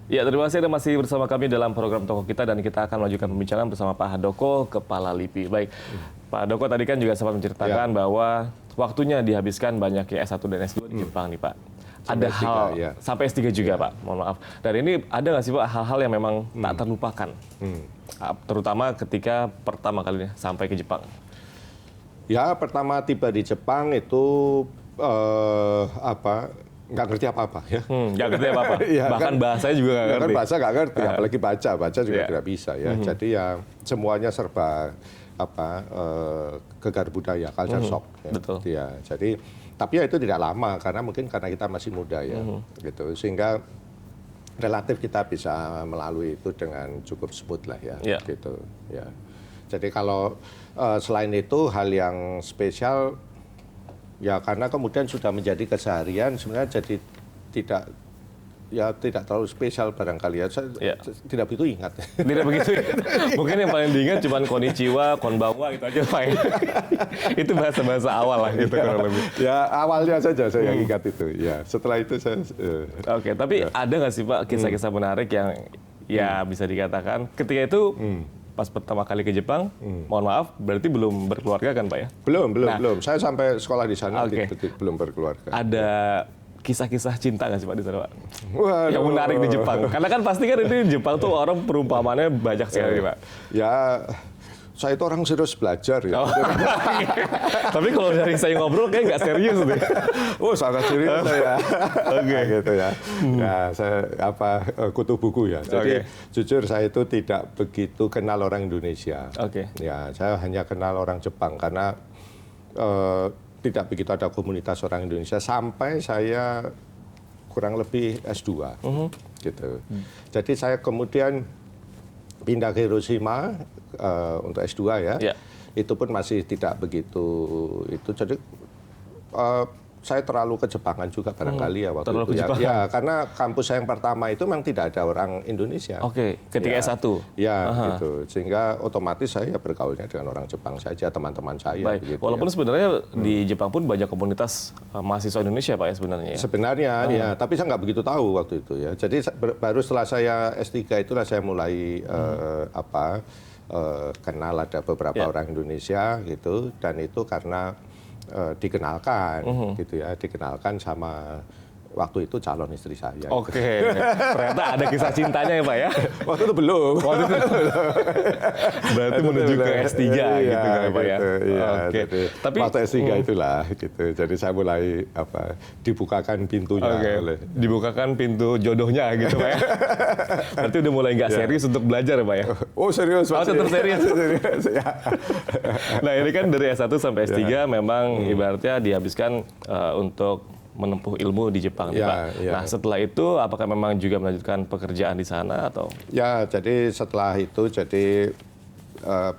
Ya, terima kasih Anda masih bersama kami dalam program Tokoh Kita dan kita akan melanjutkan pembicaraan bersama Pak Handoko, Kepala LIPI. Baik, Pak Handoko tadi kan juga sempat menceritakan bahwa waktunya dihabiskan banyak ya S1 dan S2 di Jepang nih Pak. Ada Sampai S3, hal, ya. sampai S3 juga Pak, mohon maaf. Dan ini ada nggak sih Pak hal-hal yang memang tak terlupakan? Terutama ketika pertama kalinya sampai ke Jepang. Ya, pertama tiba di Jepang itu nggak ngerti apa-apa ya. Nggak ngerti apa-apa, Ya, bahkan bahasanya juga nggak ngerti. Kan bahasa nggak ngerti, apalagi baca juga Ya. tidak bisa ya. Jadi ya semuanya serba gegar budaya, culture shock. Ya. Betul. Ya, jadi tapi ya itu tidak lama karena mungkin karena kita masih muda ya, gitu. Sehingga relatif kita bisa melalui itu dengan cukup smooth lah ya, Ya. gitu. Ya. Jadi kalau selain itu hal yang spesial ya karena kemudian sudah menjadi keseharian sebenarnya jadi tidak terlalu spesial barangkali ya. Saya tidak begitu ingat. Tidak begitu. Mungkin yang paling diingat cuma konnichiwa, konbanwa gitu aja Pak. Itu bahasa-bahasa awal lah gitu kurang lebih. Ya awalnya saja saya ingat itu. Ya setelah itu saya. Oke, tapi ada nggak sih Pak kisah-kisah menarik yang ya bisa dikatakan ketika itu pas pertama kali ke Jepang, mohon maaf, berarti belum berkeluarga kan Pak ya? Belum. Saya sampai sekolah di sana belum berkeluarga. Ada kisah-kisah cinta nggak sih Pak di sana Pak? Waduh. Yang menarik di Jepang. Karena kan pasti kan ini di Jepang tuh orang perumpamannya banyak sekali Pak. Ya, saya itu orang serius belajar ya. Oh. Tapi kalau dari saya ngobrol kayak nggak serius deh. Oh, sangat serius saya. Oke. Gitu ya. Ya, saya kutu buku ya. Jadi jujur saya itu tidak begitu kenal orang Indonesia. Oke. Ya, saya hanya kenal orang Jepang karena tidak begitu ada komunitas orang Indonesia sampai saya kurang lebih S2 gitu. Jadi saya kemudian pindah ke Hiroshima untuk S2 ya. Itu pun masih tidak begitu itu. Jadi saya terlalu kejepangan juga barangkali ya waktu itu ya. Ya, karena kampus saya yang pertama itu memang tidak ada orang Indonesia. Oke, ketika S1. Ya, gitu. Sehingga otomatis saya bergaulnya dengan orang Jepang saja, teman-teman saya. Baik, begitu, walaupun sebenarnya di Jepang pun banyak komunitas mahasiswa Indonesia Pak ya sebenarnya ya? Sebenarnya, ya. Tapi saya nggak begitu tahu waktu itu ya. Jadi baru setelah saya S3 itulah saya mulai kenal ada beberapa orang Indonesia gitu. Dan itu karena dikenalkan gitu ya, dikenalkan sama waktu itu calon istri saya. Oke, ternyata ada kisah cintanya ya Pak ya? Waktu itu belum. Waktu itu berarti menuju ke S3 gitu kan Pak ya? Iya, Oke. tapi waktu S3 itulah gitu. Jadi saya mulai dibukakan pintunya oleh dibukakan pintu jodohnya gitu Pak ya? Berarti udah mulai nggak serius untuk belajar ya Pak ya? Oh serius. Oh tetap serius. Ya. Nah ini kan dari S1 sampai S3 memang ibaratnya dihabiskan untuk menempuh ilmu di Jepang nih Pak. Nah setelah itu apakah memang juga melanjutkan pekerjaan di sana atau? Ya jadi setelah itu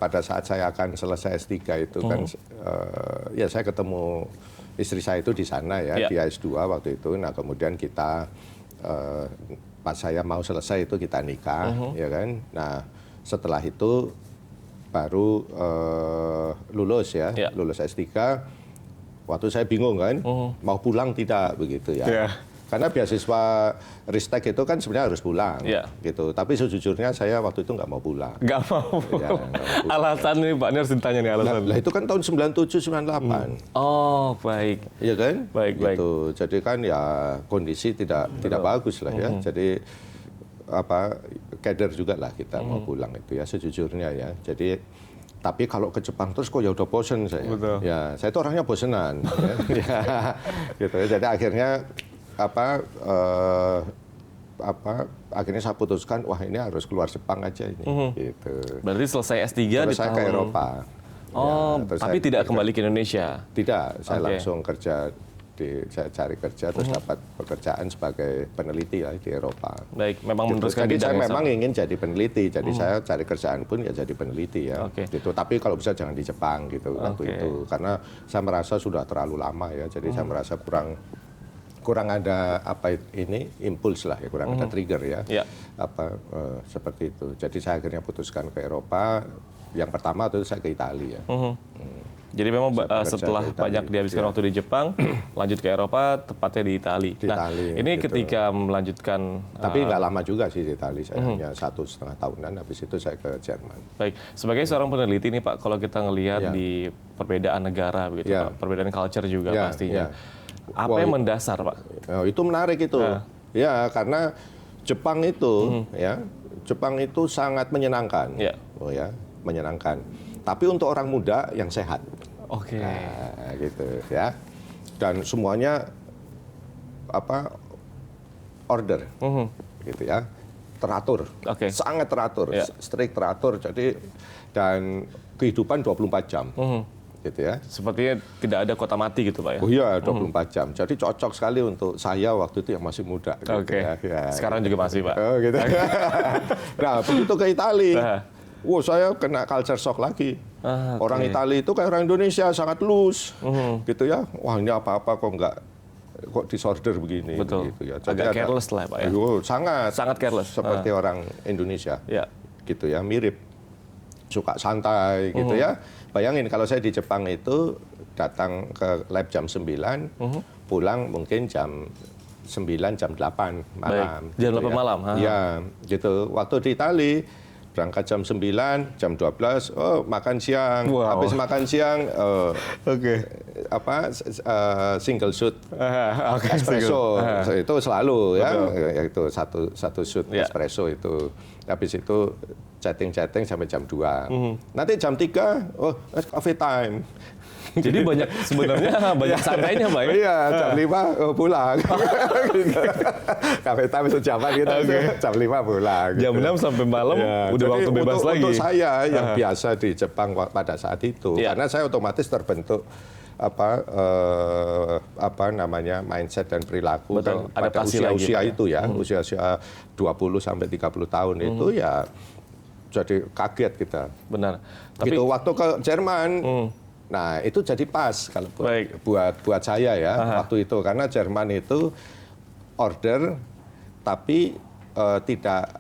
pada saat saya akan selesai S3 itu kan ya saya ketemu istri saya itu di sana ya di S2 waktu itu. Nah kemudian kita pas saya mau selesai itu kita nikah ya kan. Nah setelah itu baru lulus ya, lulus S3. Waktu saya bingung kan, mau pulang tidak begitu ya. Karena beasiswa Ristek itu kan sebenarnya harus pulang, gitu. Tapi sejujurnya saya waktu itu nggak mau pulang. Nggak mau. Ya, alasan nih Pak, ini harus ditanya nih alasan. Lah itu kan tahun 97-98. Oh baik. Iya kan? Baik. Gitu. Jadi kan ya kondisi tidak bagus lah ya. Jadi keder juga lah kita mau pulang itu ya sejujurnya ya. Jadi tapi kalau ke Jepang terus kok ya udah bosen saya. Betul. Ya, saya itu orangnya bosenan. Ya, gitu. Jadi akhirnya akhirnya saya putuskan wah ini harus keluar Jepang aja ini. Gitu. Berarti selesai S3 terus di saya tahun ke Eropa. Oh, ya, tapi tidak kembali ke Indonesia? Tidak, saya langsung kerja saya cari kerja terus dapat pekerjaan sebagai peneliti ya, di Eropa. Baik, memang gitu. meneruskan Jadi saya memang ingin jadi peneliti, jadi saya cari kerjaan pun ya jadi peneliti ya. Gitu. Tapi kalau bisa jangan di Jepang gitu waktu itu, karena saya merasa sudah terlalu lama ya, jadi saya merasa kurang ada impuls lah ya, kurang ada trigger ya, seperti itu. Jadi saya akhirnya putuskan ke Eropa. Yang pertama itu saya ke Italia. Jadi memang Saya setelah bekerja di Itali. banyak dihabiskan Iya. waktu di Jepang, lanjut ke Eropa, tepatnya di Itali. Di Nah, Itali, ini gitu. ketika melanjutkan Tapi nggak lama juga sih di Itali, saya hanya 1,5 tahunan, habis itu saya ke Jerman. baik, sebagai seorang peneliti nih Pak, kalau kita ngelihat Ya. di perbedaan negara begitu Ya. Pak, perbedaan culture juga Ya, pastinya. ya. Apa Wah, yang mendasar Pak? Itu menarik itu. Ya, karena Jepang itu, ya, Jepang itu sangat menyenangkan. Ya. Oh ya, menyenangkan. Tapi untuk orang muda yang sehat. Oke. Nah, gitu ya. Dan semuanya order, gitu ya, teratur, Oke. sangat teratur, Ya. strict teratur. Jadi dan kehidupan 24 jam, gitu ya. Sepertinya tidak ada kota mati gitu Pak ya? Oh iya, 24 jam. Jadi cocok sekali untuk saya waktu itu yang masih muda. Gitu Oke. ya. Sekarang juga masih Pak. Oh, gitu. Nah, begitu ke Itali, Nah. wow, saya kena culture shock lagi. Ah, Orang oke. Itali itu kayak orang Indonesia, sangat loose, gitu ya. Wah, ini apa-apa kok disorder begini, Betul. gitu ya. Agak careless lah Pak ya? Sangat, Sangat careless. seperti orang Indonesia, Ya. gitu ya, mirip, suka santai, gitu ya. Bayangin kalau saya di Jepang itu datang ke lab jam 9, pulang mungkin jam 9, jam 8 malam. Baik, jam 8 malam, ha? Iya, gitu. Waktu di Itali, berangkat jam 9, jam 12, makan siang. Wow. Habis makan siang, single shoot Oke, espresso. Itu selalu ya. Betul. Ya, itu satu shoot Ya. espresso itu. Habis itu chatting sampai jam 2. Nanti jam 3, coffee time. Jadi sebenarnya banyak santainya Pak ya? Iya, jam 5 pulang. Cafe time sejaman gitu. Jam 5 pulang. Jam 6 sampai malam Ya, udah jadi waktu bebas lagi. Untuk saya yang biasa di Jepang pada saat itu, Ya. karena saya otomatis terbentuk mindset dan perilaku Betul, kan pada adaptasi lagi, usia-usia Pak ya. itu ya, usia 20 sampai 30 tahun itu ya jadi kaget kita. Benar. Gitu waktu ke Jerman. Nah, itu jadi pas kalau Baik. buat saya ya waktu itu, karena Jerman itu order tapi tidak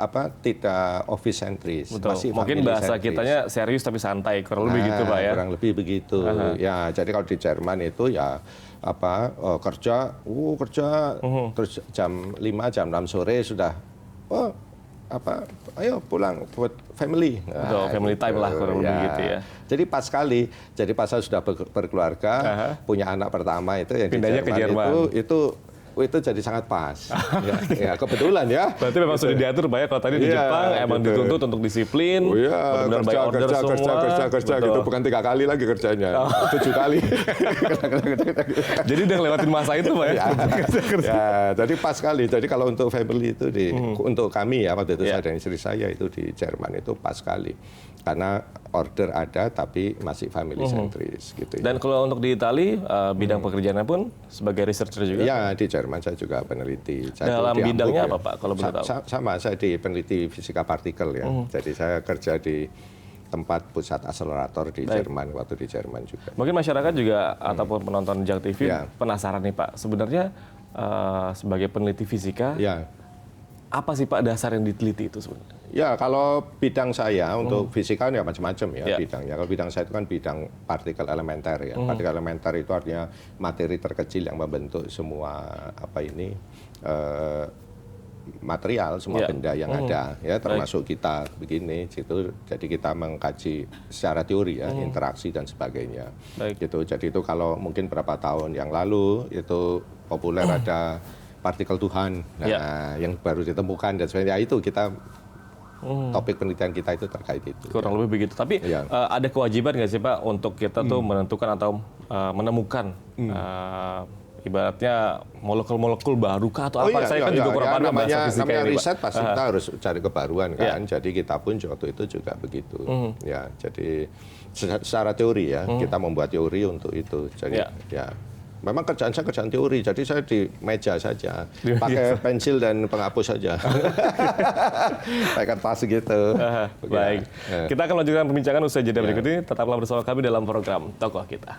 office sentris, Betul. masih Mungkin family bahasa sentris. kitanya serius tapi santai, kurang lebih gitu Pak ya? Kurang lebih begitu. Ya, jadi kalau di Jerman itu ya kerja terus jam 5 jam 6 sore sudah ayo pulang buat family. Betul, family time lah kurang lebih gitu ya. Jadi pas sekali, jadi pas saya sudah berkeluarga, punya anak pertama itu yang Pindahnya di ke Jerman. itu jadi sangat pas. ya, kebetulan ya. Berarti memang sudah diatur Pak ya, kalau tadi di Iya, Jepang emang gitu. dituntut untuk disiplin, Oh iya, benar-benar by order semua. kerja Betul. gitu, bukan 3 kali lagi kerjanya, 7 kali. Jadi udah ngelewatin masa itu Pak ya? Ya, jadi pas sekali. Jadi kalau untuk family itu untuk kami ya waktu itu saya dan istri saya itu di Jerman itu pas sekali. Karena order ada tapi masih family sentris gitu. Dan kalau untuk di Itali, bidang pekerjaannya pun sebagai researcher juga? Ya, di Jerman saya juga peneliti. Saya Dalam di bidangnya Hamburg, apa Pak, kalau boleh tahu? Sama, saya di peneliti fisika partikel ya. Jadi saya kerja di tempat pusat akselerator di Jerman, waktu di Jerman juga. Mungkin masyarakat juga ataupun penonton JAK TV Ya. penasaran nih Pak, sebenarnya sebagai peneliti fisika, Ya. apa sih Pak dasar yang diteliti itu sebenarnya? Ya, kalau bidang saya untuk fisika ya macam-macam ya bidangnya. Kalau bidang saya itu kan bidang partikel elementer ya. Partikel elementer itu artinya materi terkecil yang membentuk semua material, semua benda yang ada ya, termasuk kita begini gitu. Jadi kita mengkaji secara teori ya, interaksi dan sebagainya. Baik. Gitu. Jadi itu kalau mungkin berapa tahun yang lalu itu populer ada partikel Tuhan. Nah, yang baru ditemukan dan sebagainya itu kita topik penelitian kita itu terkait itu. Kurang lebih begitu. Tapi Iya. ada kewajiban nggak sih Pak untuk kita tuh menentukan atau menemukan ibaratnya molekul-molekul baru kah atau apa? Saya kan juga kurang paham bahasa fisika namanya ini Pak. riset pasti kita harus cari kebaruan kan. Jadi kita pun waktu itu juga begitu. Ya, jadi secara teori ya kita membuat teori untuk itu. Jadi ya. Memang kerjaan saya kerjaan teori, jadi saya di meja saja, pakai pensil dan penghapus saja, pakai kertas gitu. Baik, kita akan lanjutkan perbincangan usai jeda berikut ini. Tetaplah bersama kami dalam program Tokoh Kita.